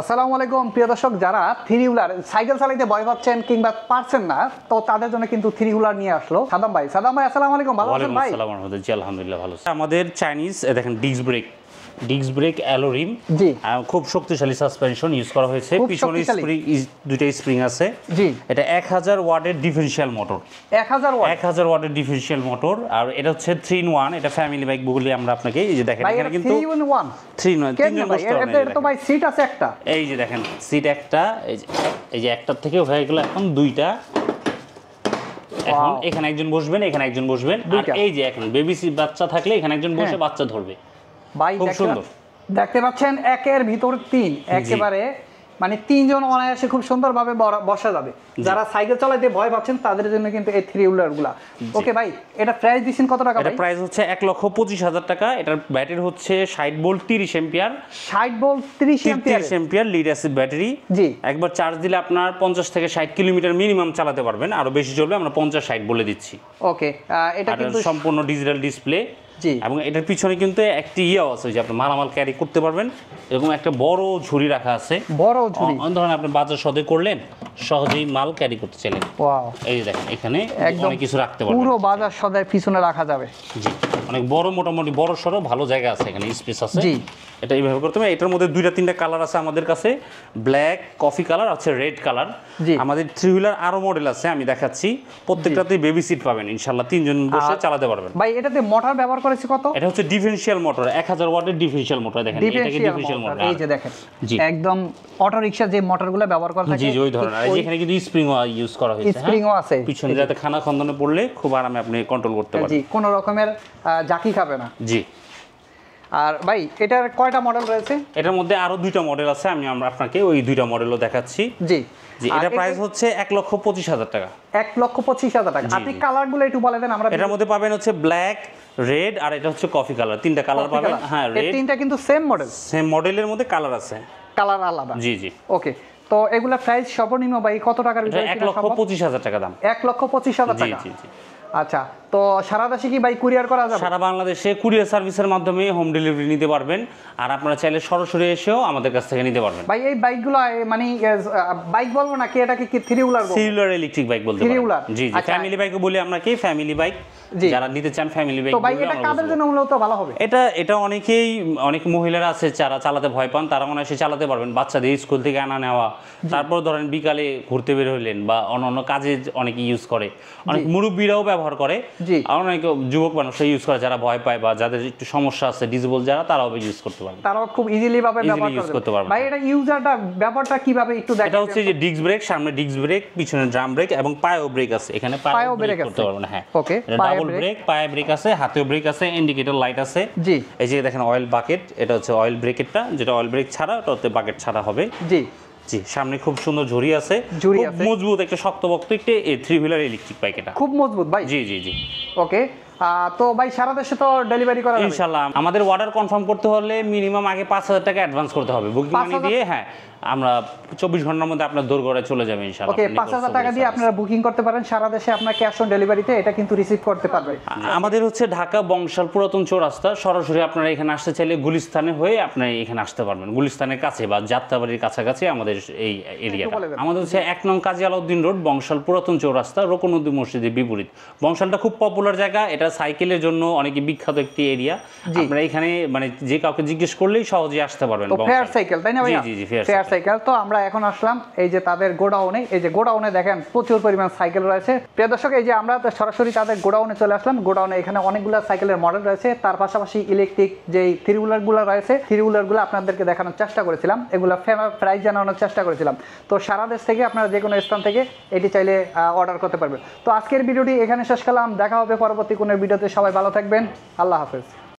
আসসালামু আলাইকুম প্রিয় দর্শক, যারা থ্রি হুইলার সাইকেল চালাইতে ভয় পাচ্ছেন কিংবা পারছেন না, তো তাদের জন্য কিন্তু থ্রি হুইলার নিয়ে আসলো সাদাম ভাই। আসসালামু আলাইকুম, ভালো আছেন ভাই? আসসালামু আলাইকুম, জি আলহামদুলিল্লাহ ভালো আছি। আমাদের চাইনিজ দেখেন ডিস্ক ব্রেক অ্যালোরিম, জি খুব শক্তিশালী সাসপেনশন ইউজ করা হয়েছে। পিছনে দুইটা স্প্রিং আছে। জি, এটা 1000 ওয়াটের ডিফারেনশিয়াল মোটর। 1000 ওয়াটের ডিফারেনশিয়াল মোটর। আর এটা হচ্ছে 3 in 1। এটা ফ্যামিলি বাইক বলি আমরা আপনাকে। এই যে দেখেন এখানে কিন্তু 3 in 1 তিনজন বসতে পারবেন। এটা তো ভাই সিট আছে একটা। এই যে দেখেন সিট একটা, এই যে একটার থেকে হয়ে গেল এখন দুইটা। এখন এখানে একজন বসবেন, এখানে একজন বসবেন। আর এই যে এখন বেবি সিট বাচ্চা থাকলে এখানে একজন বসে বাচ্চা ধরবে। ভাই খুব সুন্দর দেখতে পাচ্ছেন, একের ভিতর তিন, একেবারে মানে তিনজন অনায়াসে খুব সুন্দরভাবে বসা যাবে। যারা সাইকেল চালাতে ভয় পাচ্ছেন তাদের জন্য কিন্তু এই থ্রি হুইলারগুলো। ওকে ভাই, এটা প্রাইস দিচ্ছেন কত টাকা? এটা প্রাইস হচ্ছে 1,25,000 টাকা। এটার ব্যাটারি হচ্ছে 60 volt 30 ampere. 60 volt 30 ampere lead acid battery. জি, একবার চার্জ দিলে আপনার 50 থেকে 60 কিলোমিটার মিনিমাম চালাতে পারবেন। আরো বেশি চলবে, আমরা 50-60 বলে দিচ্ছি। ওকে, এটা কিন্তু সম্পূর্ণ ডিজিটাল ডিসপ্লে। জি, এবং এটার পিছনে কিন্তু একটি আছে যে আপনি মালামাল ক্যারি করতে পারবেন। এরকম একটা বড় ঝুড়ি রাখা আছে, বড় ঝুড়ি। ধরেন আপনি বাজার সদে করলেন, সহজেই মাল ক্যারি করতে চাইলেন। ওয়াও, এই যে দেখেন এখানে অনেক কিছু রাখতে পারবেন। পুরো বাজার সদায় পিছনে রাখা যাবে। জি, অনেক বড়, মোটামুটি বড় সরো ভালো জায়গা আছে এখানে, স্পেস আছে। জি, এটা এইভাবে করতে হবে। এটার মধ্যে 2-3টা কালার আছে আমাদের কাছে, ব্ল্যাক, কফি কালার আছে, রেড কালার। আমাদের থ্রি হুইলার আরো মডেল আছে, আমি দেখাচ্ছি। প্রত্যেকটাতেই বেবি সিট পাবেন ইনশাআল্লাহ, তিনজন বসে চালাতে পারবেন। ভাই এটাতে মোটর ব্যবহার করেছে কত? এটা হচ্ছে ডিফারেনশিয়াল মোটর, 1000 ওয়াটের ডিফারেনশিয়াল মোটর। দেখেন এটাকে ডিফারেনশিয়াল মোটর। এই যে দেখেন, একদম অটো রিকশা যে মোটরগুলো ব্যবহার করা থাকে, জি ওই ধরনের। আর এখানে কিন্তু স্প্রিংও ইউজ করা হয়েছে। স্প্রিংও আছে পিছনে, যাতে খানা খন্দনে পড়লে খুব আরামে আপনি কন্ট্রোল করতে পারবেন। জি, কোনো রকমের জাকি খাবে না। জি। আর ভাই এটার কয়টা মডেল রয়েছে? এটার মধ্যে আরো 2টা মডেল আছে, আমরা আপনাকে ওই 2টা মডেলও দেখাচ্ছি। জি জি, এটা প্রাইস হচ্ছে 1,25,000 টাকা। 1,25,000 টাকা। আপনি কালারগুলো একটু বলে দেন। আমরা এটার মধ্যে পাবেন হচ্ছে ব্ল্যাক, রেড আর এটা হচ্ছে কফি কালার। 3টা কালার পাবেন। হ্যাঁ, রেড, তিনটা কিন্তু সেম মডেল, সেম মডেলের মধ্যে কালার আছে, কালার আলাদা। জি জি। ওকে, তো এগুলা প্রাইস সর্বনিম্ন ভাই কত টাকার ভিতরে? 1,25,000 টাকা দাম। 1,25,000 টাকা। জি জি। আচ্ছা, তো সারা দেশে কি ভাই কুরিয়ার করা যাবে? সারা বাংলাদেশে কুরিয়ার সার্ভিসের মাধ্যমে হোম ডেলিভারি নিতে পারবেন। আর আপনারা চাইলে সরাসরি এসেও আমাদের কাছ থেকে নিতে পারবেন। ভাই এই বাইকগুলো মানে বাইক বলবো নাকি এটাকে কি থ্রি হুইলার বলবো? থ্রি হুইলার ইলেকট্রিক বাইক বলতে পারেন। জি জি, ফ্যামিলি বাইকও বলি আমরা, কি ফ্যামিলি বাইক যারা নিতে চান ফ্যামিলি বাইক। তো ভাই এটা কাদের জন্য মূলত ভালো হবে? এটা অনেক মহিলারা আছে যারা চালাতে ভয় পান, তারা অনায়াসে চালাতে পারবেন। বাচ্চাদের স্কুল থেকে আনা নেওয়া, তারপর ধরেন বিকালে ঘুরতে বের হইলেন বা অন্য কাজে অনেকে ইউজ করে, অনেক মুরব্বীরাও ব্যবহার করে, অনেক যুবক মানুষরা ইউজ করে যারা ভয় পায় বা যাদের একটু সমস্যা আছে, ডিসেবল যারা, তারাও ইউজ করতে পারবে। তারাও খুব ইজিলি ভাবে ব্যবহার করতে পারবে। ভাই এটা ইউজারটা ব্যাপারটা কিভাবে একটু দেখেন? এটা হচ্ছে যে ডিস্ক ব্রেক, সামনে ডিস্ক ব্রেক, পিছনে ড্রাম ব্রেক এবং পায়েও ব্রেক আছে। এখানে পায়েও ব্রেক করতে পারবেন। হ্যাঁ, ওকে, ডাবল ব্রেক, পায়ে ব্রেক আছে, হাতেও ব্রেক আছে, ইন্ডিকেটর লাইট আছে। জি, এই যে দেখেন অয়েল বাকেট, এটা হচ্ছে অয়েল ব্রেকেটটা, যেটা অয়েল ব্রেক ছাড়া ওটাতে বাকেট ছাড়া হবে। জি জি। সামনে খুব সুন্দর ঝুড়ি আছে, খুব মজবুত একটা শক্তপোক্ত একটা থ্রি হুইলার ইলেকট্রিক বাইক। এটা খুব মজবুত ভাই। জি জি জি। ওকে, তো ভাই সারা দেশে তো ডেলিভারি করা যাবে ইনশাআল্লাহ। আমাদের অর্ডার কনফার্ম করতে হলে মিনিমাম আগে 5,000 টাকা অ্যাডভান্স করতে হবে বুকিং মানি দিয়ে। হ্যাঁ, আমরা 24 ঘন্টার মধ্যে আপনার দোরগোড়ায় চলে যাবে ইনশাআল্লাহ। ওকে, 5,000 টাকা দিয়ে আপনারা বুকিং করতে পারেন সারা দেশে। আপনার ক্যাশ অন ডেলিভারিতে এটা কিন্তু রিসিভ করতে পারবেন। আমাদের হচ্ছে ঢাকা বংশাল পুরাতন চৌরাস্তা। সরাসরি আপনারা এখানে আসতে চাইলে গুলিস্তানে হয়ে আপনি এখানে আসতে পারবেন। গুলিস্তানের কাছে বা যাত্রাবাড়ির কাছাকাছি আমাদের এই এরিয়াটা। আমাদের হচ্ছে 1 নং কাজী আলাউদ্দিন রোড, বংশাল পুরাতন চৌরাস্তা, রোকনউদ্দিন মসজিদের বিপরীত। বংশালটা খুব পপুলার জায়গা, এটা সাইকেলের জন্য অনেক বিখ্যাত একটি এরিয়া। আপনারা এখানে মানে যে কাউকে জিজ্ঞেস করলেই সহজেই আসতে পারবেন। ফেয়ার সাইকেল, তাই না ভাই? জি জি, ফেয়ার সাইকেল। তো আমরা এখন আসলাম এই যে তাদের গোডাউনে। এই যে গোডাউনে দেখেন প্রচুর পরিমাণ সাইকেল রয়েছে। প্রিয় দর্শক, এই যে আমরা সরাসরি তাদের গোডাউনে চলে আসলাম। গোডাউনে এখানে অনেকগুলো সাইকেলের মডেল রয়েছে, তার পাশাপাশি ইলেকট্রিক যে থ্রি হুইলারগুলো রয়েছে, থ্রি হুইলারগুলো আপনাদেরকে দেখানোর চেষ্টা করেছিলাম, এগুলো প্রাইস জানানোর চেষ্টা করেছিলাম। তো সারা দেশ থেকে আপনারা যে কোনো স্থান থেকে এটি চাইলে অর্ডার করতে পারবেন। তো আজকের ভিডিওটি এখানে শেষ করলাম, দেখা হবে পরবর্তী কোনো ভিডিওতে। সবাই ভালো থাকবেন, আল্লাহ হাফেজ।